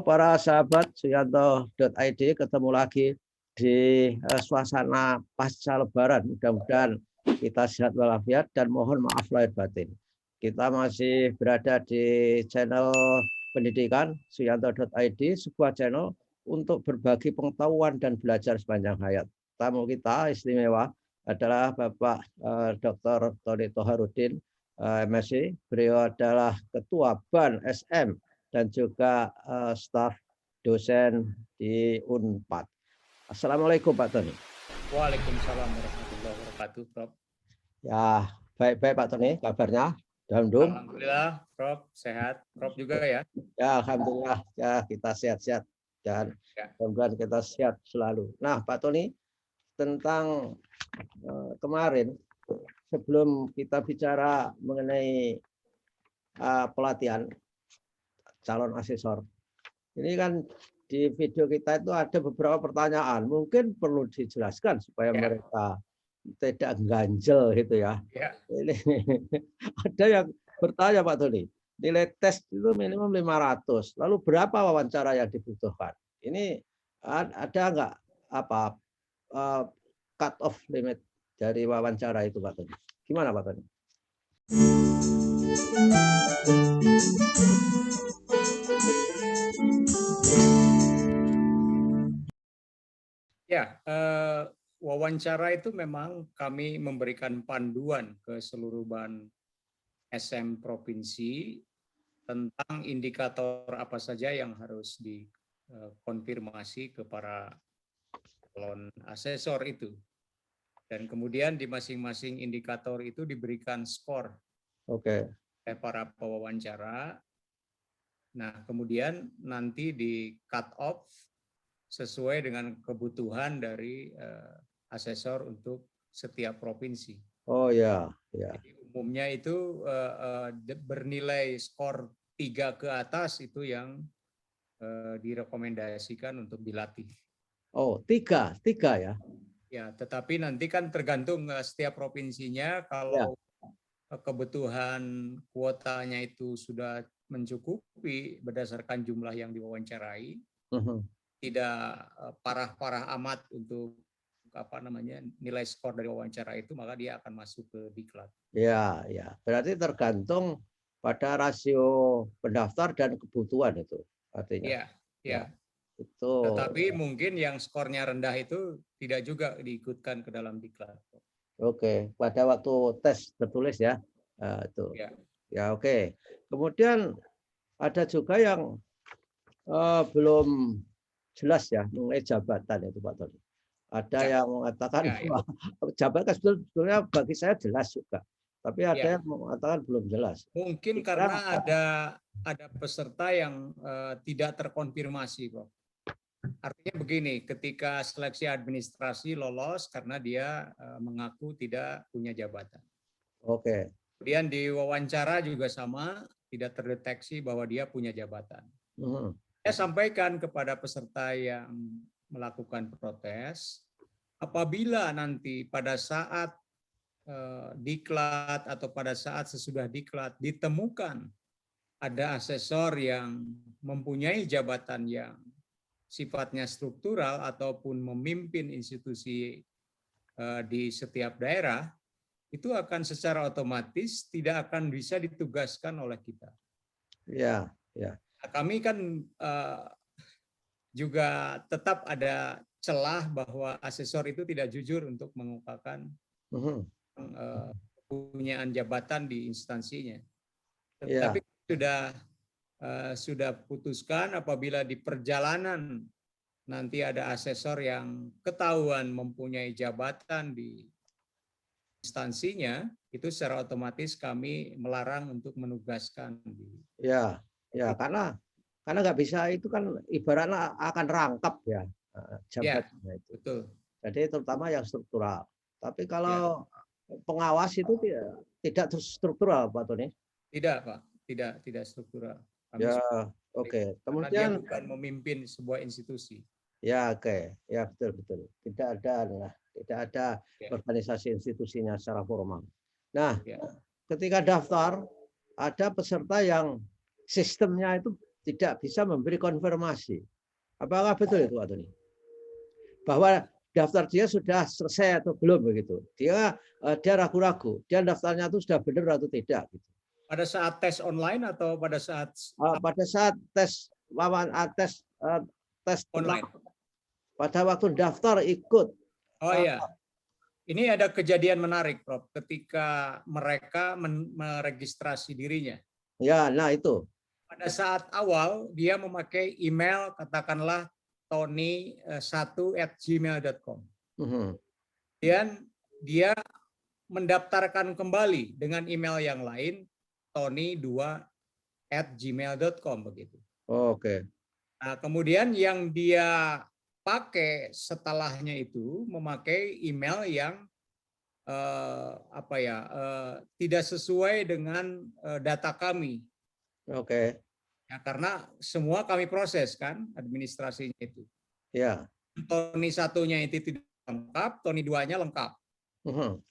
para sahabat Suyanto.id, ketemu lagi di suasana pasca Lebaran. Mudah-mudahan kita sehat walafiat dan mohon maaf lahir batin. Kita masih berada di channel pendidikan Suyanto.id, sebuah channel untuk berbagi pengetahuan dan belajar sepanjang hayat. Tamu kita istimewa adalah Bapak Dr. Tony Toharudin, MSc. Beliau adalah Ketua BAN SM dan juga staf dosen di Unpad. Assalamualaikum Pak Tony. Waalaikumsalam warahmatullahi wabarakatuh, Prof. Ya, baik-baik Pak Tony, kabarnya? Damdum. Alhamdulillah, Prof. Sehat. Prof juga ya? Ya, alhamdulillah. Ya, kita sehat-sehat dan mudah-mudahan kita sehat selalu. Nah, Pak Tony, tentang kemarin sebelum kita bicara mengenai pelatihan calon asesor. Ini kan di video kita itu ada beberapa pertanyaan, mungkin perlu dijelaskan supaya mereka tidak ganjel gitu ya. Ini ada yang bertanya Pak Tony, nilai tes itu minimum 500, lalu berapa wawancara yang dibutuhkan? Ini ada nggak apa cut off limit dari wawancara itu Pak Tony? Gimana Pak Tony? Ya, wawancara itu memang kami memberikan panduan ke seluruh BAN SM provinsi tentang indikator apa saja yang harus dikonfirmasi ke para calon asesor itu. Dan kemudian di masing-masing indikator itu diberikan skor oleh para pewawancara. Nah, kemudian nanti di cut off sesuai dengan kebutuhan dari asesor untuk setiap provinsi. Oh ya, ya. Jadi, umumnya itu bernilai skor 3 ke atas itu yang direkomendasikan untuk dilatih. Oh, tiga ya? Ya, tetapi nanti kan tergantung setiap provinsinya. Kalau kebutuhan kuotanya itu sudah mencukupi berdasarkan jumlah yang diwawancarai, tidak parah-parah amat untuk nilai skor dari wawancara itu, maka dia akan masuk ke diklat. Ya, ya. Berarti tergantung pada rasio pendaftar dan kebutuhan itu artinya. Ya. Itu. Tetapi mungkin yang skornya rendah itu tidak juga diikutkan ke dalam diklat. Oke, pada waktu tes tertulis ya. Itu. Ya, oke. Kemudian ada juga yang belum jelas ya mengenai jabatan itu Pak Tony. Ada yang mengatakan jabatan sebetulnya bagi saya jelas juga, tapi ada yang mengatakan belum jelas. Mungkin karena ada peserta yang tidak terkonfirmasi, Prof. Artinya begini, ketika seleksi administrasi lolos karena dia mengaku tidak punya jabatan. Oke. Kemudian di wawancara juga sama, tidak terdeteksi bahwa dia punya jabatan. Saya sampaikan kepada peserta yang melakukan protes, apabila nanti pada saat diklat atau pada saat sesudah diklat ditemukan ada asesor yang mempunyai jabatan yang sifatnya struktural ataupun memimpin institusi di setiap daerah, itu akan secara otomatis tidak akan bisa ditugaskan oleh kita. Ya, ya. Kami kan juga tetap ada celah bahwa asesor itu tidak jujur untuk mengungkapkan kepunyaan jabatan di instansinya. Tetapi sudah putuskan apabila di perjalanan nanti ada asesor yang ketahuan mempunyai jabatan di instansinya, itu secara otomatis kami melarang untuk menugaskan. Ya, karena nggak bisa, itu kan ibaratnya akan rangkap ya jabatannya itu. Betul. Jadi terutama yang struktural. Tapi kalau pengawas itu tidak struktural Pak Tony? Tidak Pak, tidak struktural. Oke. Kemudian dia bukan memimpin sebuah institusi. Ya, oke. Ya, betul. Tidak ada organisasi institusinya secara formal. Nah, ketika daftar ada peserta yang sistemnya itu tidak bisa memberi konfirmasi. Apakah betul itu, Pak Tony? Bahwa daftar dia sudah selesai atau belum begitu? Dia ragu-ragu. Dia daftarnya itu sudah benar atau tidak? Gitu. Pada saat tes online atau pada saat tes tes online? Pada waktu daftar ikut. Oh iya. Ini ada kejadian menarik, Prof. Ketika mereka meregistrasi dirinya. Ya, nah itu. Pada saat awal dia memakai email katakanlah tony1@gmail.com. Dan dia mendaftarkan kembali dengan email yang lain tony2@gmail.com begitu. Oke. Nah, kemudian yang dia pakai setelahnya itu memakai email yang tidak sesuai dengan data kami. Oke. Ya, karena semua kami proses kan administrasinya itu. Ya. Tony 1-nya itu tidak lengkap, Tony 2-nya lengkap.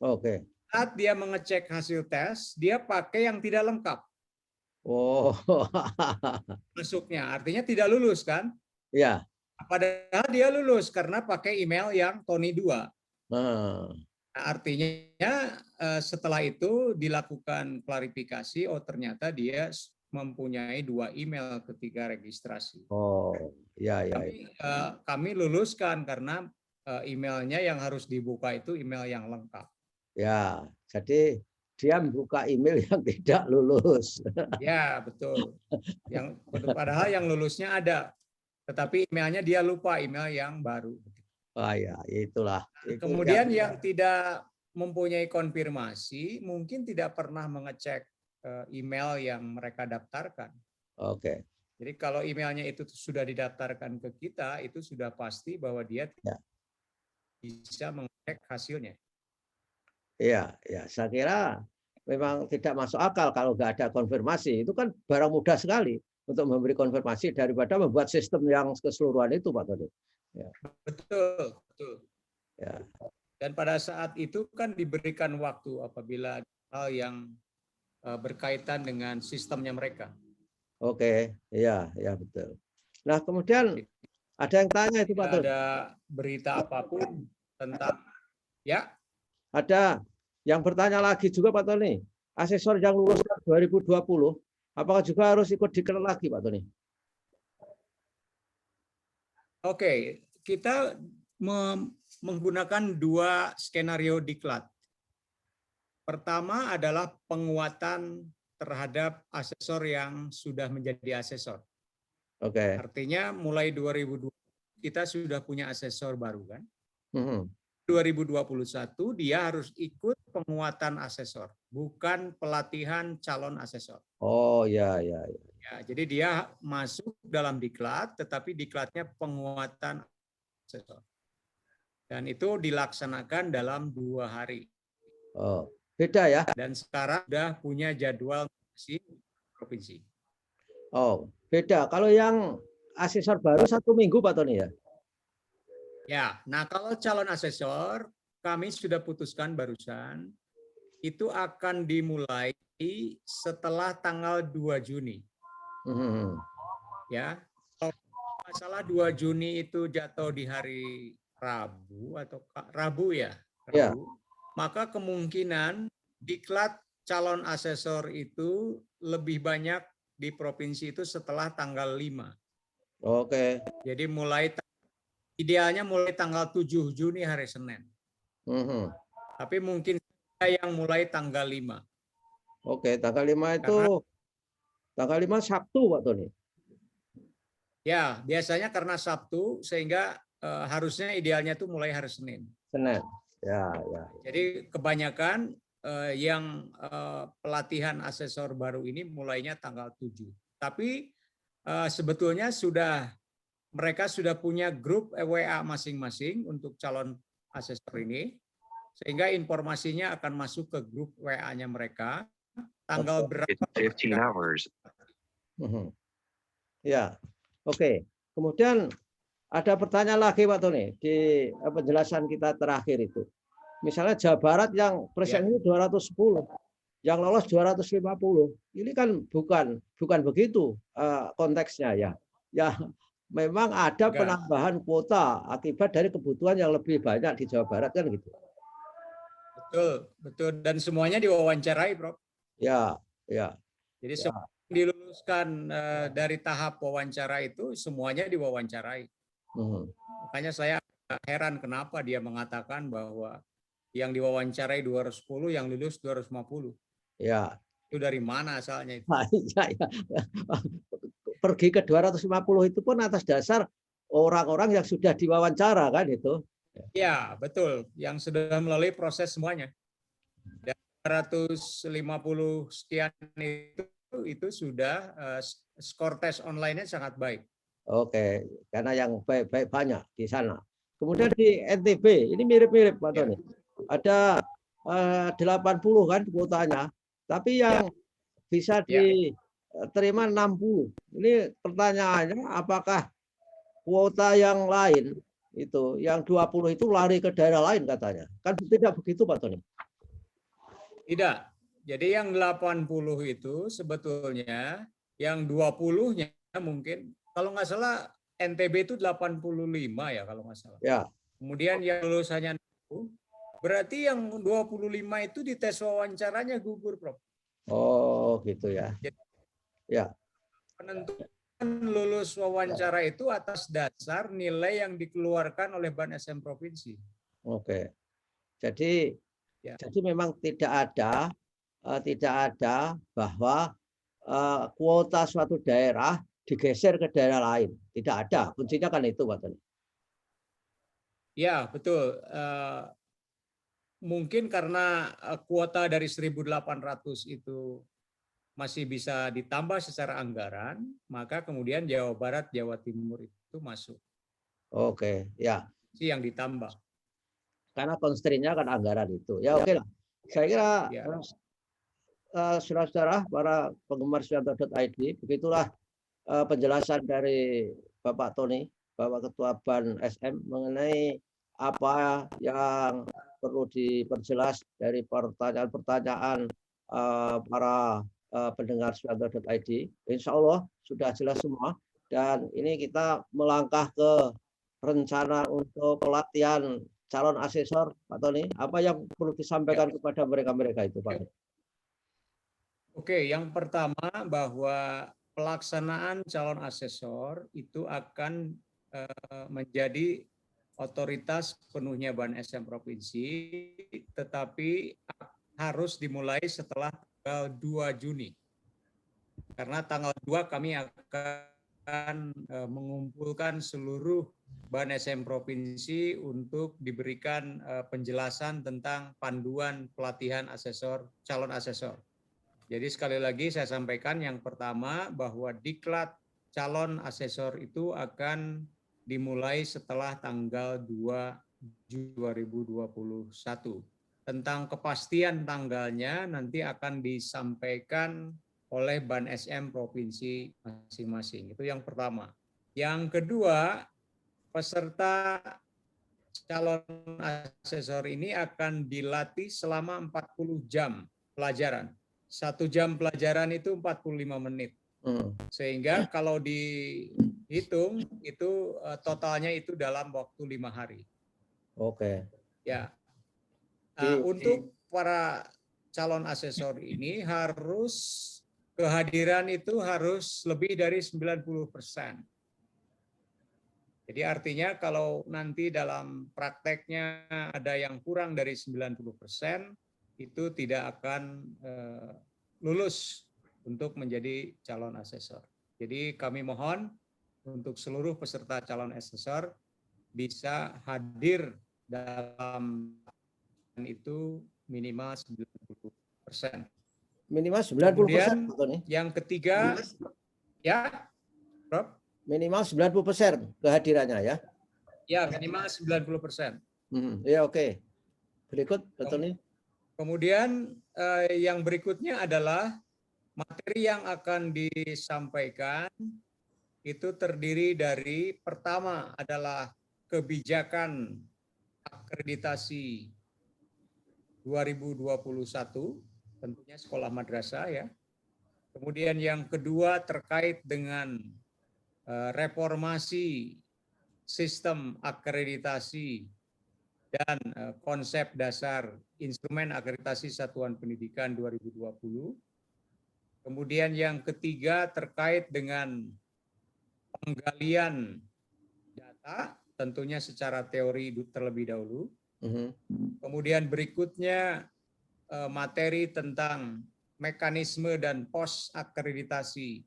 Oke. Saat dia mengecek hasil tes, dia pakai yang tidak lengkap. Oh. Masuknya, artinya tidak lulus kan? Ya. Padahal dia lulus karena pakai email yang Tony 2. Nah, artinya setelah itu dilakukan klarifikasi, oh ternyata dia mempunyai 2 email ketika registrasi. Oh, ya. Kami luluskan karena emailnya yang harus dibuka itu email yang lengkap. Ya, jadi dia membuka email yang tidak lulus. Ya, betul. Padahal yang lulusnya ada, tetapi emailnya dia lupa email yang baru. Oh ya, itulah. Kemudian yang tidak mempunyai konfirmasi mungkin tidak pernah mengecek email yang mereka daftarkan. Oke. Jadi kalau emailnya itu sudah didaftarkan ke kita, itu sudah pasti bahwa dia tidak bisa mengecek hasilnya. Iya, ya. Saya kira memang tidak masuk akal kalau nggak ada konfirmasi. Itu kan barang mudah sekali untuk memberi konfirmasi daripada membuat sistem yang keseluruhan itu, Pak Tony. Ya. Betul, betul. Ya. Dan pada saat itu kan diberikan waktu apabila hal yang berkaitan dengan sistemnya mereka. Oke, iya, betul. Nah, kemudian ada yang tanya itu, Pak Tony. Ada berita apapun tentang Ada yang bertanya lagi juga, Pak Tony. Asesor yang lulus 2020, apakah juga harus ikut diklat lagi, Pak Tony? Oke, kita menggunakan 2 skenario diklat. Pertama adalah penguatan terhadap asesor yang sudah menjadi asesor. Oke. Artinya mulai 2020 kita sudah punya asesor baru kan? 2021 dia harus ikut penguatan asesor, bukan pelatihan calon asesor. Oh ya. Ya, jadi dia masuk dalam diklat, tetapi diklatnya penguatan asesor. Dan itu dilaksanakan dalam 2 hari. Oh, beda ya? Dan sekarang sudah punya jadwal provinsi. Oh, beda. Kalau yang asesor baru 1 minggu, Pak Tony ya? Ya, nah kalau calon asesor kami sudah putuskan barusan itu akan dimulai setelah tanggal 2 Juni. Ya, kalau masalah 2 Juni itu jatuh di hari Rabu atau Rabu ya, Rabu. Ya. Maka kemungkinan diklat calon asesor itu lebih banyak di provinsi itu setelah tanggal 5. Oke. Jadi idealnya mulai tanggal 7 Juni hari Senin. Tapi mungkin yang mulai tanggal 5. Oke, tanggal 5 itu tanggal 5 Sabtu, Pak Tony. Ya, biasanya karena Sabtu sehingga harusnya idealnya itu mulai hari Senin. Senin. Ya. Jadi kebanyakan yang pelatihan asesor baru ini mulainya tanggal 7. Tapi sebetulnya mereka sudah punya grup WA masing-masing untuk calon asesor ini, sehingga informasinya akan masuk ke grup WA-nya mereka, tanggal berapa. 15 hours. Ya, oke. Kemudian ada pertanyaan lagi, Pak Tony, di penjelasan kita terakhir itu. Misalnya Jawa Barat yang persennya 210. yang lolos 250. Ini kan bukan begitu konteksnya ya. Ya memang ada penambahan kuota akibat dari kebutuhan yang lebih banyak di Jawa Barat kan gitu. Betul, betul, dan semuanya diwawancarai, Prof. Ya, ya. Jadi Ya. diluluskan dari tahap wawancara itu semuanya diwawancarai. Makanya saya heran kenapa dia mengatakan bahwa yang diwawancarai 210, yang lulus 250. Ya. Itu dari mana asalnya itu? Ya, ya. Pergi ke 250 itu pun atas dasar orang-orang yang sudah diwawancara kan itu. Ya, betul. Yang sudah melalui proses semuanya. Dan 150 sekian itu sudah skor tes online-nya sangat baik. Oke, karena yang baik-baik banyak di sana. Kemudian di NTB, ini mirip-mirip Pak Tony. Ada 80 kan kuotanya, tapi yang bisa diterima 60. Ini pertanyaannya apakah kuota yang lain itu, yang 20 itu lari ke daerah lain katanya. Kan tidak begitu Pak Tony? Tidak. Jadi yang 80 itu sebetulnya yang 20-nya mungkin kalau nggak salah NTB itu 85 ya kalau nggak salah. Ya. Kemudian yang lulusannya 60, berarti yang 25 itu di tes wawancaranya gugur, Prof. Oh, gitu ya. Jadi, ya. Penentuan lulus wawancara itu atas dasar nilai yang dikeluarkan oleh Ban SM Provinsi. Oke. Jadi memang tidak ada bahwa kuota suatu daerah digeser ke daerah lain. Tidak ada. Kuncinya kan itu, Pak Tony. Ya, betul. Mungkin karena kuota dari 1.800 itu masih bisa ditambah secara anggaran, maka kemudian Jawa Barat, Jawa Timur itu masuk. Oke, ya. Yang ditambah. Karena constraint-nya kan anggaran itu. Ya oke lah. Saya kira saudara-saudara para penggemar Suyanto.id, begitulah penjelasan dari Bapak Tony, Bapak Ketua Ban SM mengenai apa yang perlu diperjelas dari pertanyaan-pertanyaan para pendengar Suyanto.id. Insya Allah sudah jelas semua. Dan ini kita melangkah ke rencana untuk pelatihan calon asesor, Pak Tony. Apa yang perlu disampaikan kepada mereka-mereka itu, Pak? Oke, yang pertama bahwa pelaksanaan calon asesor itu akan menjadi otoritas penuhnya Ban SM Provinsi, tetapi harus dimulai setelah tanggal 2 Juni. Karena tanggal 2 kami akan mengumpulkan seluruh Ban SM Provinsi untuk diberikan penjelasan tentang panduan pelatihan asesor, calon asesor. Jadi sekali lagi saya sampaikan yang pertama bahwa diklat calon asesor itu akan dimulai setelah tanggal 2 Juli 2021. Tentang kepastian tanggalnya nanti akan disampaikan oleh Ban SM Provinsi masing-masing. Itu yang pertama. Yang kedua, peserta calon asesor ini akan dilatih selama 40 jam pelajaran. 1 jam pelajaran itu 45 menit. Sehingga kalau dihitung itu totalnya itu dalam waktu 5 hari. Oke. Ya. Untuk para calon asesor ini harus kehadiran itu harus lebih dari 90%. Jadi artinya kalau nanti dalam prakteknya ada yang kurang dari 90%, itu tidak akan lulus untuk menjadi calon asesor. Jadi kami mohon untuk seluruh peserta calon asesor bisa hadir dalam itu minimal 90%. Minimal 90%. Kemudian yang ketiga, ya, Prof? Minimal 90% kehadirannya ya? Ya, minimal 90%. Ya oke. Berikut, betul nih. Kemudian yang berikutnya adalah materi yang akan disampaikan itu terdiri dari pertama adalah kebijakan akreditasi 2021 tentunya sekolah madrasah ya. Kemudian yang kedua terkait dengan reformasi sistem akreditasi dan konsep dasar instrumen akreditasi satuan pendidikan 2020. Kemudian yang ketiga terkait dengan penggalian data, tentunya secara teori terlebih dahulu. Kemudian berikutnya materi tentang mekanisme dan pos akreditasi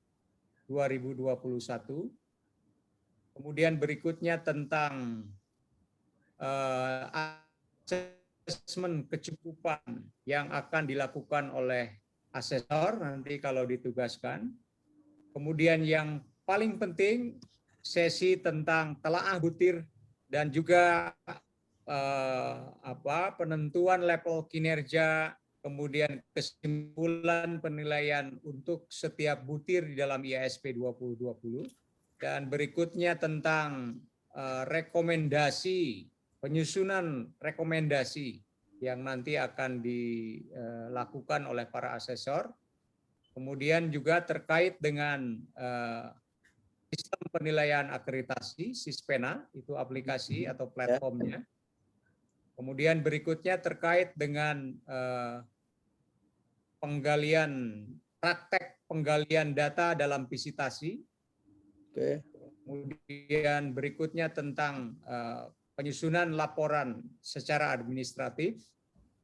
2021. Kemudian berikutnya tentang asesmen kecukupan yang akan dilakukan oleh asesor nanti kalau ditugaskan. Kemudian yang paling penting sesi tentang telaah butir dan juga penentuan level kinerja, kemudian kesimpulan penilaian untuk setiap butir di dalam IASP 2020, dan berikutnya tentang rekomendasi, penyusunan rekomendasi yang nanti akan dilakukan oleh para asesor. Kemudian juga terkait dengan sistem penilaian akreditasi, SISPENA, itu aplikasi atau platformnya. Kemudian berikutnya terkait dengan praktek penggalian data dalam visitasi. Kemudian berikutnya tentang penyusunan laporan secara administratif,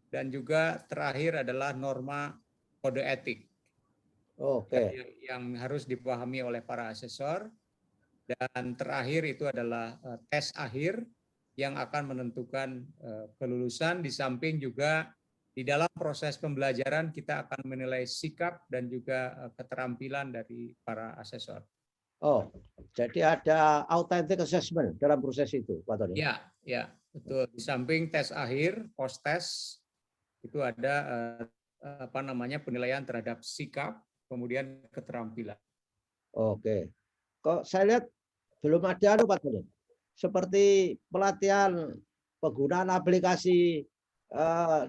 dan juga terakhir adalah norma kode etik. Yang harus dipahami oleh para asesor. Dan terakhir itu adalah tes akhir yang akan menentukan kelulusan. Di samping juga di dalam proses pembelajaran kita akan menilai sikap dan juga keterampilan dari para asesor. Jadi ada authentic assessment dalam proses itu, Pak Tony? Ya, betul. Di samping tes akhir, post test, itu ada penilaian terhadap sikap, kemudian keterampilan. Oke. Kok saya lihat belum ada Pak Tony, seperti pelatihan penggunaan aplikasi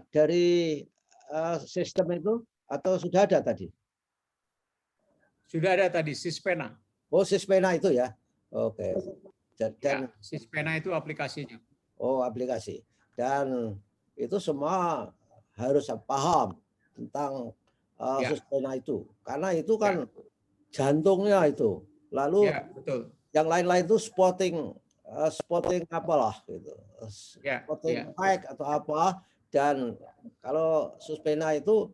dari sistem itu, atau sudah ada tadi? Sudah ada tadi, SISPENA. SISPENA itu ya. Oke. Dan SISPENA itu aplikasinya. Aplikasi. Dan itu semua harus paham tentang SISPENA itu, karena itu kan jantungnya itu. Lalu betul. Yang lain-lain itu spotting apalah gitu, spotting pack atau apa. Dan kalau SISPENA itu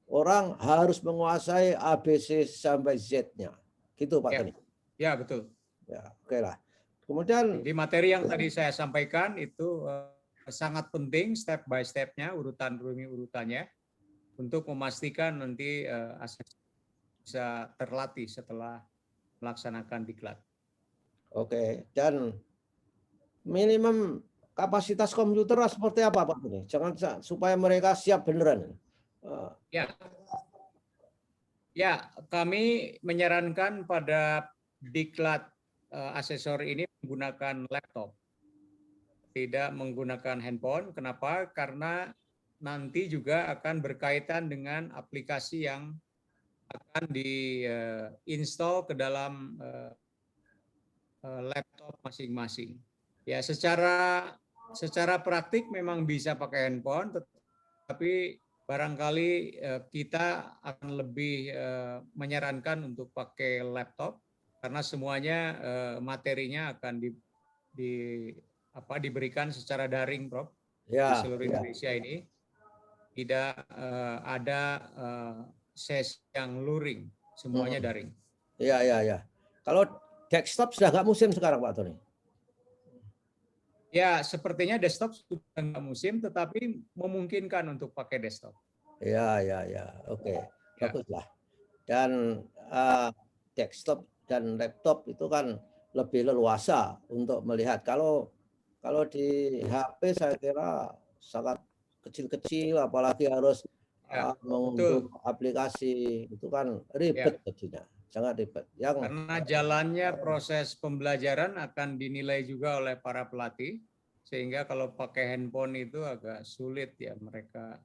orang harus menguasai ABC sampai Z-nya, gitu Pak Tony. Ya, betul. Ya, oke lah. Kemudian di materi yang tadi saya sampaikan itu sangat penting step by step-nya, urutannya, untuk memastikan nanti asesor bisa terlatih setelah melaksanakan diklat. Oke, dan minimum kapasitas komputer seperti apa Pak ini? Jangan supaya mereka siap beneran. Ya, kami menyarankan pada diklat asesor ini menggunakan laptop, tidak menggunakan handphone. Kenapa? Karena nanti juga akan berkaitan dengan aplikasi yang akan diinstal ke dalam laptop masing-masing. Ya, secara praktik memang bisa pakai handphone, tetapi barangkali kita akan lebih menyarankan untuk pakai laptop, karena semuanya materinya akan diberikan secara daring, Prof. Di seluruh Indonesia ini tidak ada sesi yang luring, semuanya daring. Iya. Kalau desktop sudah nggak musim sekarang Pak Tony? Ya, sepertinya desktop sudah nggak musim, tetapi memungkinkan untuk pakai desktop. Ya. Oke. Baguslah. Dan desktop dan laptop itu kan lebih leluasa untuk melihat. Kalau di HP saya kira sangat kecil-kecil, apalagi harus mengunduh aplikasi, itu kan ribet jadinya. Sangat ribet. Karena jalannya proses pembelajaran akan dinilai juga oleh para pelatih, sehingga kalau pakai handphone itu agak sulit ya mereka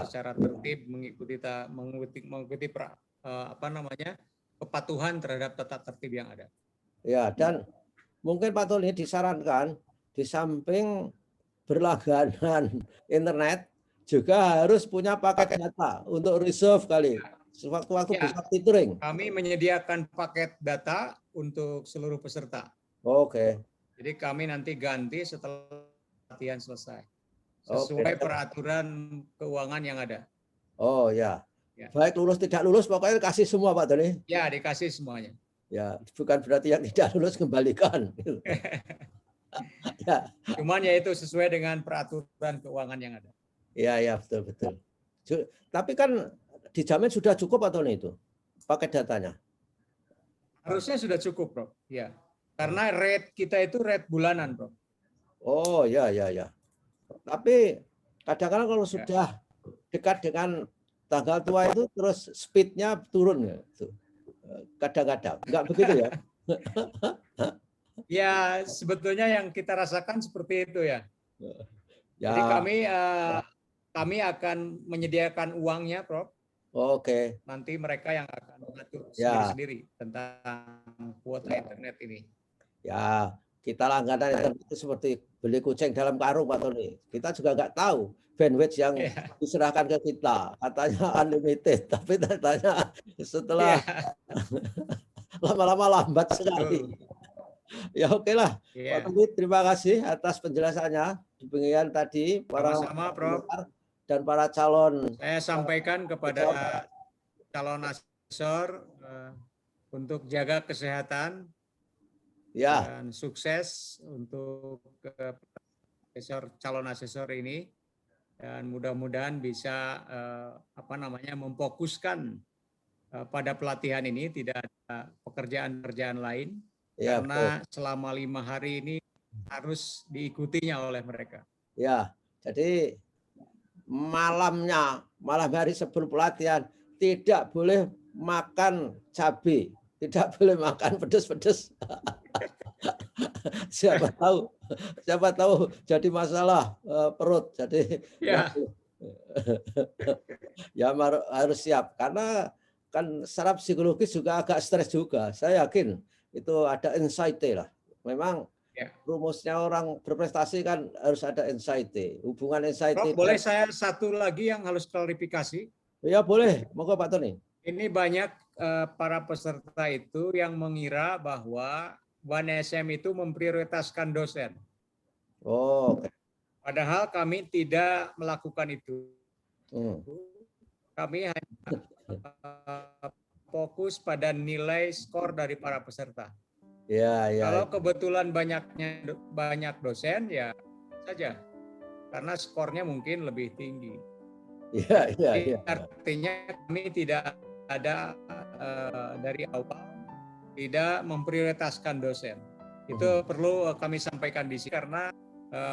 secara tertib mengikuti kepatuhan terhadap tata tertib yang ada. Ya, dan mungkin Pak Tony disarankan di samping berlangganan internet juga harus punya paket data untuk reserve kali. Sewaktu-waktu bisa tethering. Kami menyediakan paket data untuk seluruh peserta. Oke. Jadi kami nanti ganti setelah latihan selesai. Sesuai peraturan keuangan yang ada. Oh ya. Baik lulus tidak lulus pokoknya kasih semua Pak Tony. Ya, dikasih semuanya. Ya, bukan berarti yang tidak lulus kembalikan. Ya. Cuman ya itu sesuai dengan peraturan keuangan yang ada. Iya, betul. Tapi kan dijamin sudah cukup atau itu paket datanya? Harusnya sudah cukup, Prof. Ya. Karena rate kita itu rate bulanan, Prof. Oh, ya. Tapi kadang-kadang kalau sudah dekat dengan tanggal tua itu terus speed-nya turun ya. Kadang-kadang. Enggak begitu ya? Ya, sebetulnya yang kita rasakan seperti itu ya. Jadi kami akan menyediakan uangnya, Prof. Oke. Nanti mereka yang akan mengatur sendiri-sendiri tentang kuota internet ini. Ya, kita langganan internet itu seperti beli kucing dalam karung, Pak Tony. Kita juga nggak tahu bandwidth yang diserahkan ke kita. Katanya unlimited, tapi ternyata setelah lama-lama lambat sekali. Ya oke lah. Pak Tony, terima kasih atas penjelasannya. Demikian tadi para Prof. Dan para calon. Saya sampaikan kepada calon asesor untuk jaga kesehatan dan sukses untuk calon asesor ini, dan mudah-mudahan bisa memfokuskan pada pelatihan ini, tidak ada pekerjaan-pekerjaan lain, karena selama 5 hari ini harus diikutinya oleh mereka. Ya, jadi malam hari sebelum pelatihan tidak boleh makan cabai, tidak boleh makan pedas-pedas. Siapa tahu jadi masalah perut. Jadi ya harus siap, karena kan secara psikologis juga agak stres juga. Saya yakin itu ada anxiety lah. Memang rumusnya orang berprestasi kan harus ada anxiety. Hubungan anxiety. Prof, boleh saya satu lagi yang harus klarifikasi? Ya boleh, monggo Pak Tony. Ini banyak para peserta itu yang mengira bahwa BAN-SM itu memprioritaskan dosen. Oh. Padahal kami tidak melakukan itu. Kami hanya fokus pada nilai skor dari para peserta. Kalau kebetulan banyak dosen ya saja, karena skornya mungkin lebih tinggi. Artinya kami tidak ada dari awal tidak memprioritaskan dosen. Itu perlu kami sampaikan di sini, karena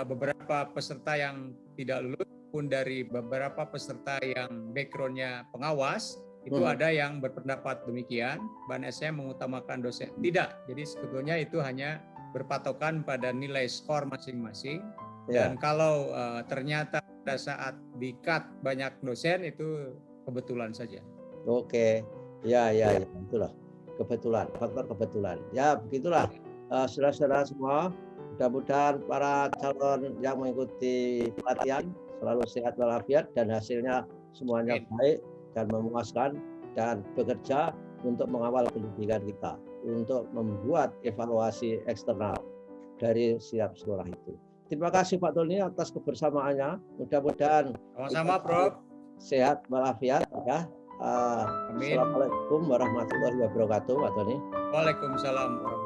beberapa peserta yang tidak lulus pun dari beberapa peserta yang backgroundnya pengawas, itu ada yang berpendapat demikian, BAN-SM mengutamakan dosen. Tidak, jadi sebetulnya itu hanya berpatokan pada nilai skor masing-masing. Dan kalau ternyata pada saat di-cut banyak dosen, itu kebetulan saja. Oke, ya, itulah kebetulan, faktor kebetulan. Ya, begitulah, saudara-saudara semua. Mudah-mudahan para calon yang mengikuti pelatihan selalu sehat walafiat dan hasilnya semuanya baik dan memuaskan, dan bekerja untuk mengawal pendidikan kita, untuk membuat evaluasi eksternal dari setiap sekolah itu. Terima kasih Pak Tony atas kebersamaannya. Mudah-mudahan sama-sama, Prof. Sehat walafiat ya. Assalamualaikum warahmatullahi wabarakatuh, Pak Tony. Waalaikumsalam warahmatullahi wabarakatuh.